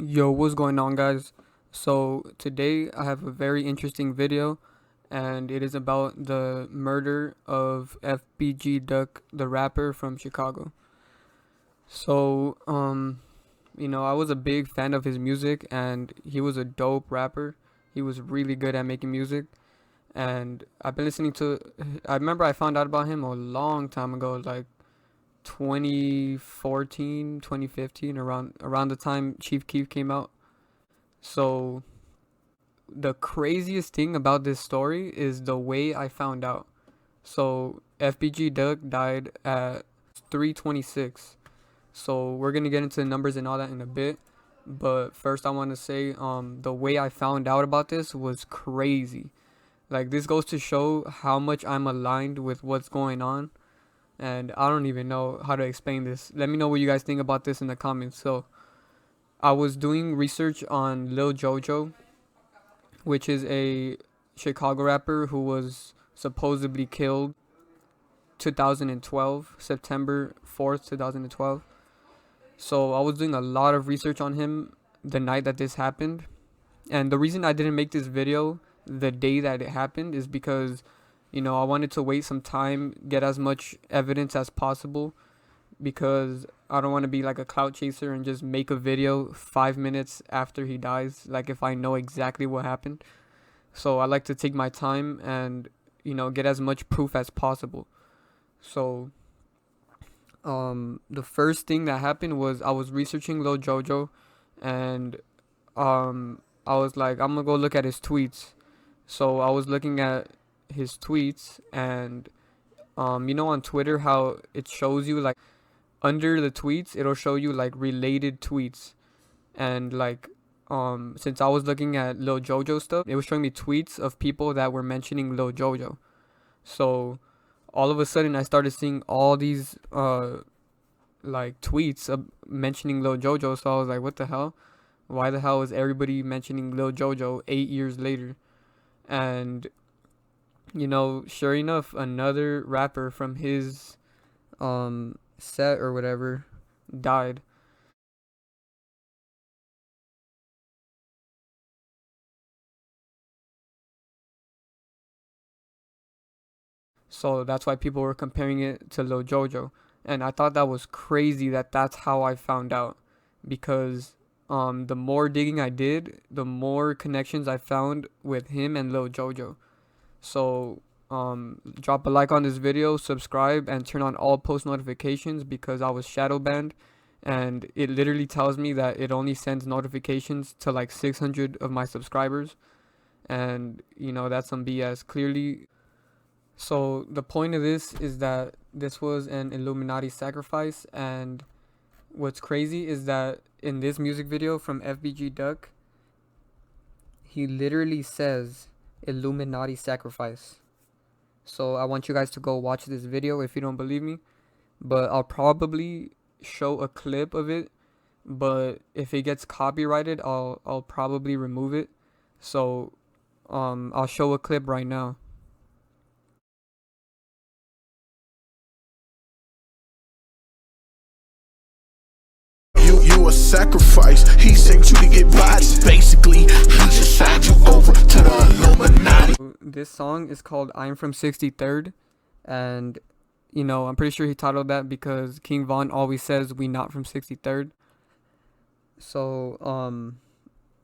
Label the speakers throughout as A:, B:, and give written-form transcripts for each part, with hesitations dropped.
A: Yo, what's going on, guys? So today I have a very interesting video, and it is about the murder of FBG Duck, the rapper from Chicago. So, I was a big fan of his music, and he was a dope rapper. He was really good at making music, and I've been listening to. I remember I found out about him a long time ago, like 2014, 2015, around the time Chief Keef came out. So the craziest thing about this story is the way I found out. So FBG Duck died at 3:26. So we're gonna get into the numbers and all that in a bit. But first I wanna say the way I found out about this was crazy. Like, this goes to show how much I'm aligned with what's going on, and I don't even know how to explain this. Let me know what you guys think about this in the comments. So I was doing research on Lil Jojo, which is a Chicago rapper who was supposedly killed 2012, September 4th, 2012. So I was doing a lot of research on him the night that this happened. And the reason I didn't make this video the day that it happened is because, I wanted to wait some time, get as much evidence as possible, because I don't want to be like a clout chaser and just make a video 5 minutes after he dies, like if I know exactly what happened. So I like to take my time and, get as much proof as possible. So the first thing that happened was I was researching Lil Jojo, and I was like, I'm gonna go look at his tweets. So I was looking at his tweets, and on Twitter how it shows you, like, under the tweets it'll show you like related tweets, and like since I was looking at Lil Jojo stuff, it was showing me tweets of people that were mentioning Lil Jojo. So all of a sudden I started seeing all these like tweets mentioning Lil Jojo. So I was like, what the hell? Why the hell is everybody mentioning Lil Jojo 8 years later? And sure enough, another rapper from his set or whatever died. So that's why people were comparing it to Lil Jojo. And I thought that was crazy that that's how I found out, because the more digging I did, the more connections I found with him and Lil Jojo. So drop a like on this video, subscribe, and turn on all post notifications, because I was shadow banned, and it literally tells me that it only sends notifications to like 600 of my subscribers, and that's some BS clearly. So the point of this is that this was an Illuminati sacrifice, and what's crazy is that in this music video from FBG Duck, he literally says Illuminati sacrifice. So I want you guys to go watch this video if you don't believe me, but I'll probably show a clip of it, but if it gets copyrighted, I'll probably remove it. So I'll show a clip right now.
B: You a sacrifice. He sent you to get bodied. Basically, he just signed you over to the Illuminati.
A: This song is called I'm from 63rd, and I'm pretty sure he titled that because King Von always says we not from 63rd. So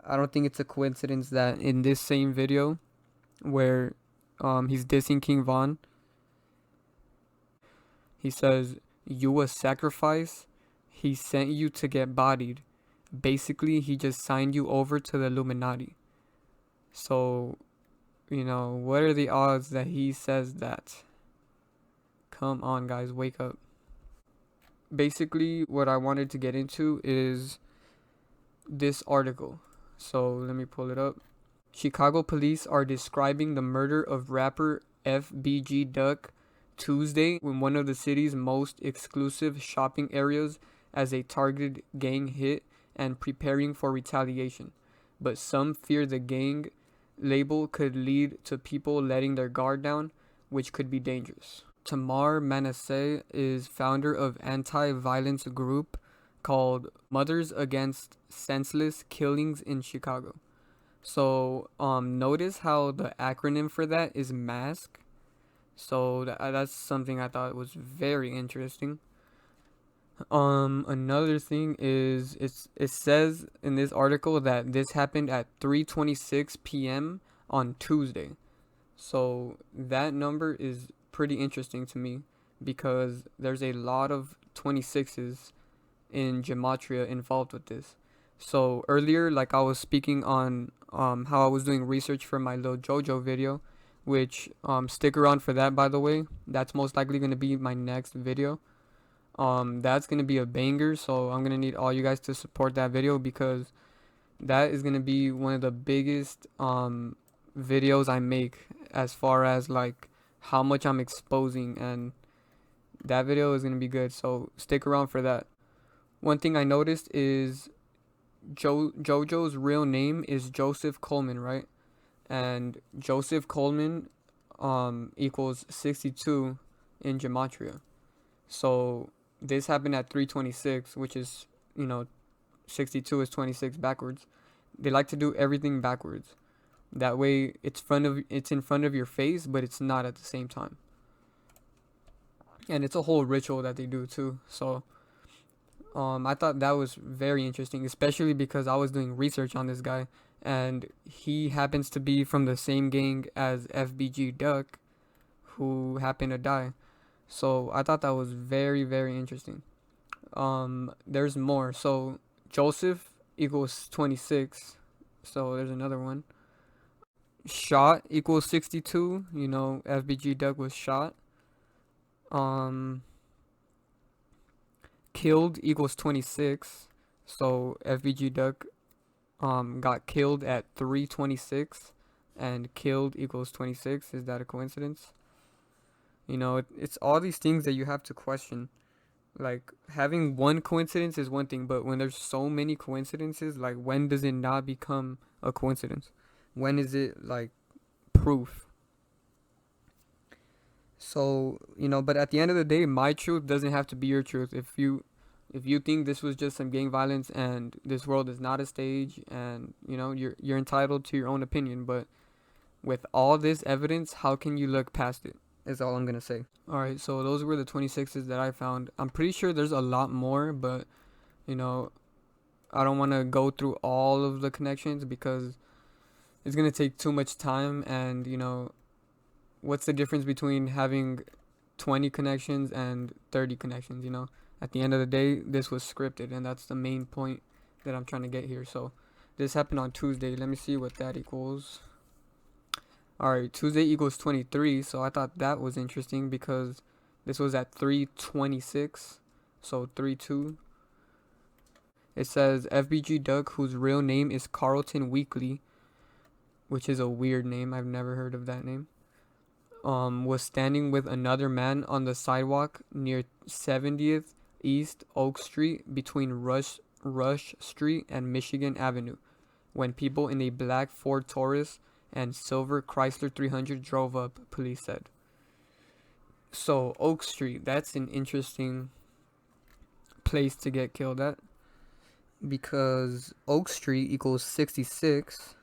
A: I don't think it's a coincidence that in this same video where he's dissing King Von, he says, you a sacrifice, he sent you to get bodied. Basically, he just signed you over to the Illuminati. So, what are the odds that he says that? Come on, guys, wake up. Basically, what I wanted to get into is this article. So, let me pull it up. Chicago police are describing the murder of rapper FBG Duck Tuesday in one of the city's most exclusive shopping areas as a targeted gang hit and preparing for retaliation. But some fear the gang label could lead to people letting their guard down, which could be dangerous. Tamar Manasseh is founder of anti-violence group called Mothers Against Senseless Killings in Chicago. So notice how the acronym for that is MASK. So that's something I thought was very interesting. Another thing is it says in this article that this happened at 3:26 p.m. on Tuesday. So that number is pretty interesting to me because there's a lot of 26s in gematria involved with this. So earlier, like I was speaking on how I was doing research for my Lil Jojo video, which stick around for that, by the way. That's most likely gonna be my next video. That's gonna be a banger, so I'm gonna need all you guys to support that video because that is gonna be one of the biggest videos I make as far as like how much I'm exposing, and that video is gonna be good. So stick around for that. One thing I noticed is Jojo's real name is Joseph Coleman, right? And Joseph Coleman equals 62 in gematria. So this happened at 3:26, which is, 62 is 26 backwards. They like to do everything backwards. That way it's in front of your face, but it's not at the same time. And it's a whole ritual that they do too. So I thought that was very interesting, especially because I was doing research on this guy, and he happens to be from the same gang as FBG Duck, who happened to die. So I thought that was very, very interesting. There's more. So Joseph equals 26. So there's another one. Shot equals 62. FBG Duck was shot. Killed equals 26. So FBG Duck got killed at 3:26, and killed equals 26. Is that a coincidence? It's all these things that you have to question. Like, having one coincidence is one thing, but when there's so many coincidences, like, when does it not become a coincidence? When is it like proof? So, but at the end of the day, my truth doesn't have to be your truth. If you think this was just some gang violence and this world is not a stage, and you're entitled to your own opinion, but with all this evidence, how can you look past it? Is all I'm gonna say. All right, so those were the 26s that I found. I'm pretty sure there's a lot more, but I don't want to go through all of the connections because it's gonna take too much time, and what's the difference between having 20 connections and 30 connections? At the end of the day, this was scripted, and that's the main point that I'm trying to get here. So this happened on Tuesday. Let me see what that equals. Alright, Tuesday equals 23, so I thought that was interesting because this was at 3:26, so 3-2. It says FBG Duck, whose real name is Carlton Weekly, which is a weird name. I've never heard of that name. Was standing with another man on the sidewalk near 70th East Oak Street between Rush Street and Michigan Avenue when people in a black Ford Taurus and silver Chrysler 300 drove up, police said. So Oak Street, that's an interesting place to get killed at, because Oak Street equals 66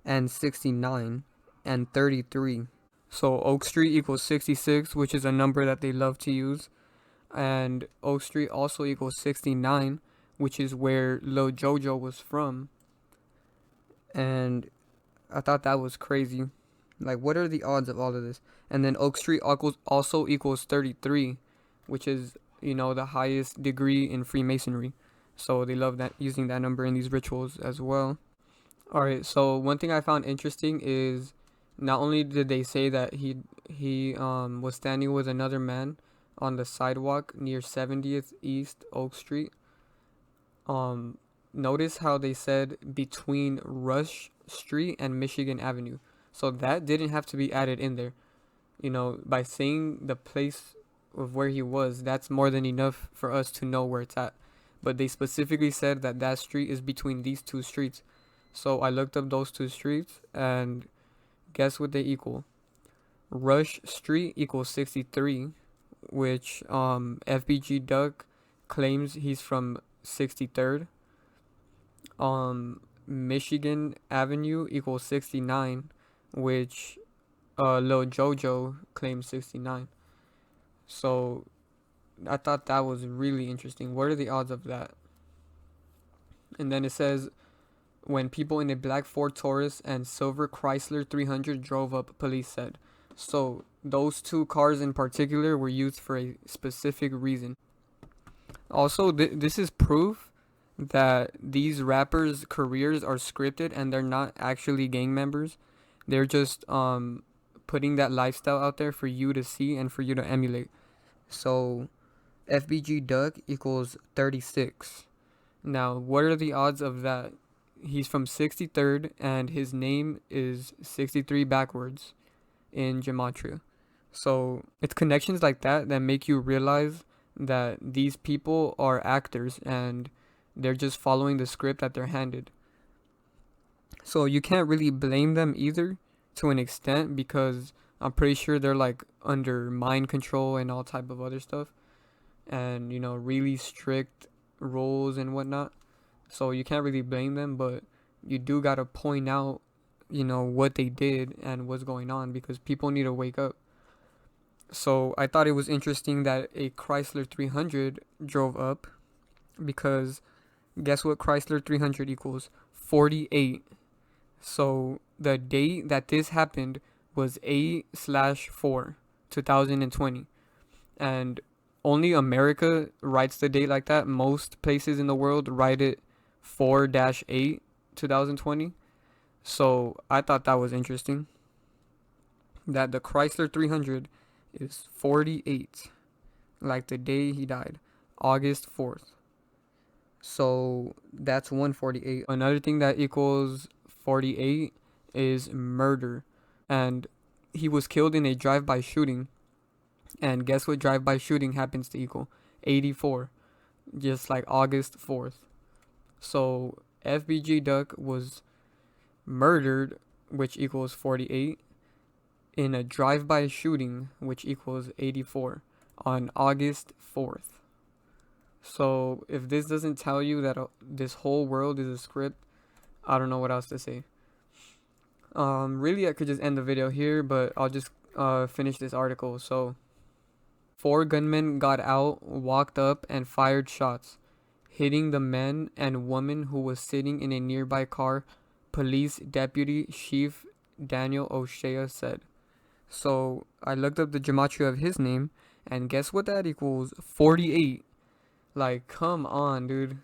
A: and 69 and 33. So Oak Street equals 66, which is a number that they love to use, and Oak Street also equals 69, which is where Lil Jojo was from. And I thought that was crazy. Like, what are the odds of all of this? And then Oak Street also equals 33, which is, the highest degree in Freemasonry. So they love that, using that number in these rituals as well. Alright, so one thing I found interesting is not only did they say that he was standing with another man on the sidewalk near 70th East Oak Street. Notice how they said between Rush Street and Michigan Avenue. So that didn't have to be added in there. By saying the place of where he was, that's more than enough for us to know where it's at. But they specifically said that that street is between these two streets. So I looked up those two streets, and guess what they equal? Rush Street equals 63, which FBG Duck claims he's from 63rd. Michigan Avenue equals 69, which Lil Jojo claims 69. So I thought that was really interesting. What are the odds of that? And then it says when people in a black Ford Taurus and silver Chrysler 300 drove up, police said. So those two cars in particular were used for a specific reason. Also, this is proof that these rappers' careers are scripted and they're not actually gang members. They're just putting that lifestyle out there for you to see and for you to emulate. So FBG Duck equals 36. Now, what are the odds of that? He's from 63rd and his name is 63 backwards in gematria. So it's connections like that that make you realize that these people are actors and they're just following the script that they're handed. So you can't really blame them either to an extent, because I'm pretty sure they're like under mind control and all type of other stuff, and really strict rules and whatnot. So you can't really blame them, but you do gotta point out what they did and what's going on, because people need to wake up. So I thought it was interesting that a Chrysler 300 drove up, because guess what Chrysler 300 equals? 48. So the date that this happened was 8/4, 2020. And only America writes the date like that. Most places in the world write it 4/8, 2020. So I thought that was interesting, that the Chrysler 300 is 48, like the day he died, August 4th. So that's 148. Another thing that equals 48 is murder. And he was killed in a drive-by shooting. And guess what drive-by shooting happens to equal? 84. Just like August 4th. So FBG Duck was murdered, which equals 48, in a drive-by shooting, which equals 84, on August 4th. So if this doesn't tell you that this whole world is a script, I don't know what else to say. Really, I could just end the video here, but I'll just finish this article. So 4 gunmen got out, walked up, and fired shots, hitting the man and woman who was sitting in a nearby car, police deputy Chief Daniel O'Shea said. So I looked up the gematria of his name, and guess what that equals? 48. Like, come on, dude.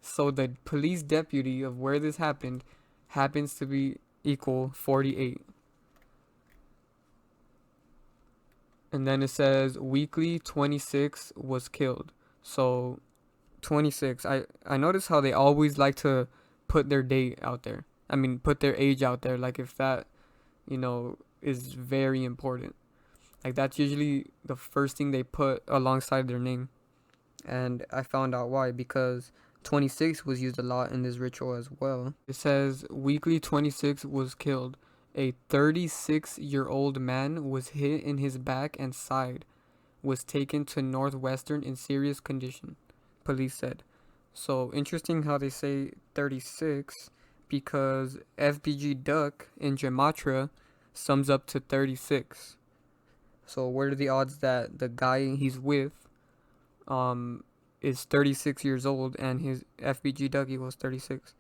A: So the police deputy of where this happened happens to be equal 48. And then it says weekly 26 was killed. So 26. I notice how they always like to put their date out there. I mean, put their age out there, like if that, is very important. Like that's usually the first thing they put alongside their name. And I found out why, because 26 was used a lot in this ritual as well. It says weekly 26 was killed. A 36-year-old man was hit in his back and side, was taken to Northwestern in serious condition, police said. So interesting how they say 36, because FBG Duck in gematria sums up to 36. So what are the odds that the guy he's with is 36 years old and his FBG Duck equals 36?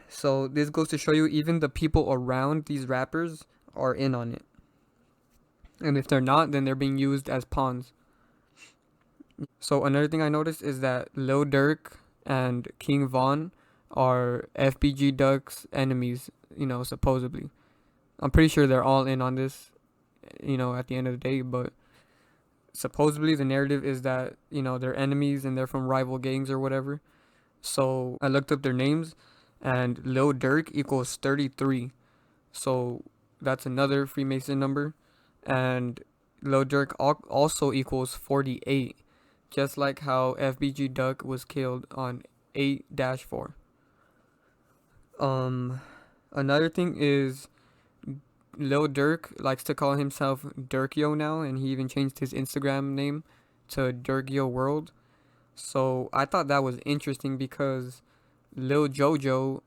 A: So this goes to show you even the people around these rappers are in on it. And if they're not, then they're being used as pawns. So another thing I noticed is that Lil Durk and King Von are FBG Duck's enemies, supposedly. I'm pretty sure they're all in on this, at the end of the day, but supposedly the narrative is that, they're enemies and they're from rival gangs or whatever. So I looked up their names, and Lil Durk equals 33. So that's another Freemason number. And Lil Durk also equals 48, just like how FBG Duck was killed on 8/4. Another thing is Lil Durk likes to call himself Durkyo now, and he even changed his Instagram name to WRLD. So I thought that was interesting because Lil Jojo,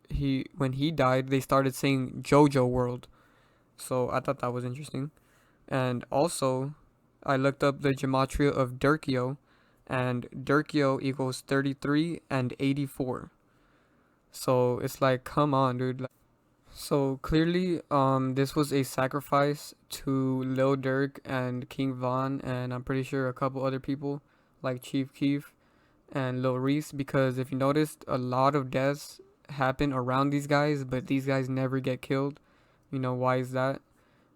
A: he when he died, they started saying Jojo World. So I thought that was interesting. And also, I looked up the gematria of Durkio, and Durkio equals 33 and 84. So it's like, come on, dude. So clearly, this was a sacrifice to Lil Durk and King Von, and I'm pretty sure a couple other people like Chief Keef and Lil Reese, because if you noticed, a lot of deaths happen around these guys, but these guys never get killed. You know, why is that?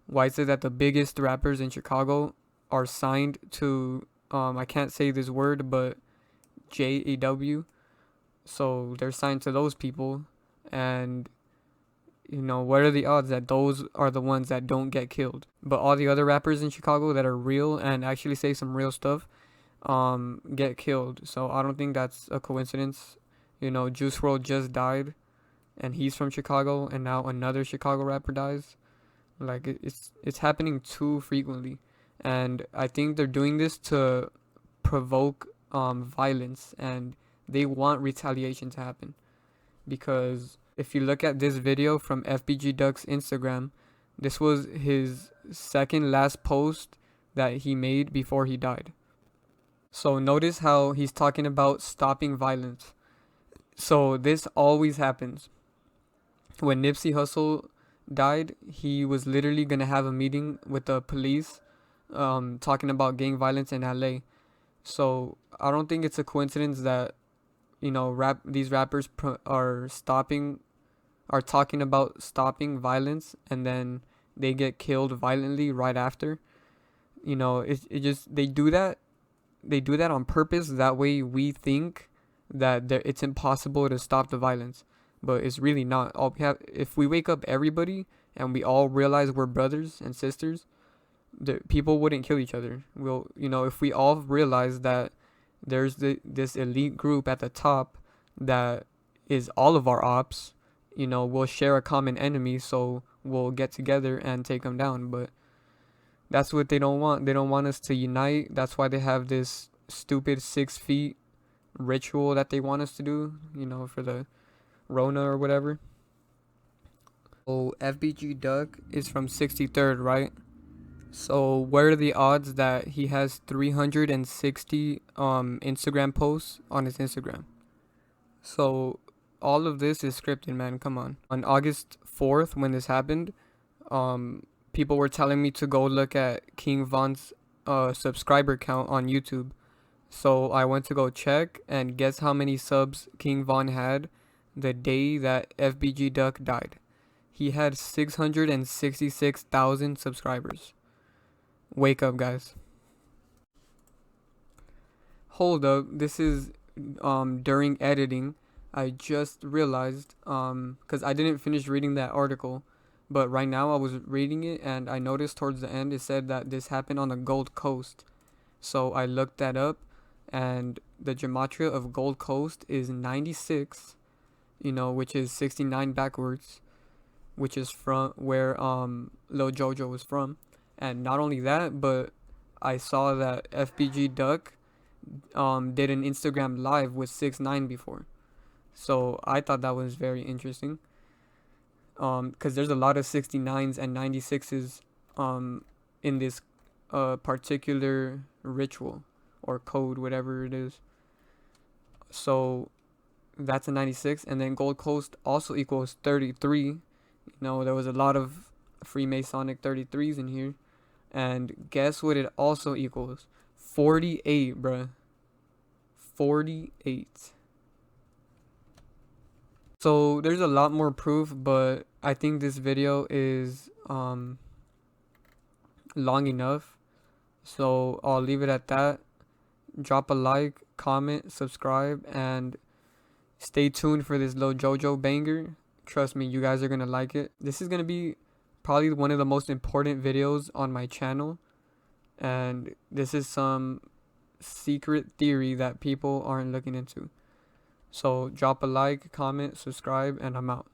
A: Why is it that the biggest rappers in Chicago are signed to, I can't say this word, but JEW? So they're signed to those people, and you know, what are the odds that those are the ones that don't get killed? But all the other rappers in Chicago that are real and actually say some real stuff, get killed. So I don't think that's a coincidence. You know, Juice WRLD just died, and he's from Chicago, and now another Chicago rapper dies. Like it's happening too frequently, and I think they're doing this to provoke violence, and they want retaliation to happen. Because if you look at this video from FBG Duck's Instagram, this was his second last post that he made before he died. So notice how he's talking about stopping violence. So this always happens. When Nipsey Hussle died, he was literally gonna have a meeting with the police, talking about gang violence in LA. So I don't think it's a coincidence that, you know, these rappers are talking about stopping violence, and then they get killed violently right after. You know, it just they do that on purpose. That way we think that it's impossible to stop the violence, but it's really not. All we have, if we wake up everybody and we all realize we're brothers and sisters, the people wouldn't kill each other. We'll, you know, if we all realize that there's this elite group at the top that is all of our ops, you know, we'll share a common enemy, so we'll get together and take them down. But that's what they don't want. They don't want us to unite. That's why they have this stupid 6 feet ritual that they want us to do, you know, for the Rona or whatever. So FBG Duck is from 63rd, right? So what are the odds that he has 360 Instagram posts on his Instagram? So all of this is scripted, man. Come on. On August 4th, when this happened, people were telling me to go look at King Von's subscriber count on YouTube. So I went to go check, and guess how many subs King Von had the day that FBG Duck died? He had 666,000 subscribers. Wake up, guys. Hold up, this is during editing. I just realized, because I didn't finish reading that article, but right now I was reading it, and I noticed towards the end it said that this happened on the Gold Coast. So I looked that up, and the gematria of Gold Coast is 96, you know, which is 69 backwards, which is from where Lil Jojo was from. And not only that, but I saw that FBG Duck did an Instagram live with 6ix9ine before. So I thought that was very interesting. Because there's a lot of 69s and 96s in this particular ritual or code, whatever it is. So that's a 96. And then Gold Coast also equals 33. You know, there was a lot of Freemasonic 33s in here. And guess what it also equals? 48, bruh. 48. So there's a lot more proof, but I think this video is long enough. So I'll leave it at that. Drop a like, comment, subscribe, and stay tuned for this Lil Jojo banger. Trust me, you guys are gonna like it. This is gonna be probably one of the most important videos on my channel, and this is some secret theory that people aren't looking into. So drop a like, comment, subscribe, and I'm out.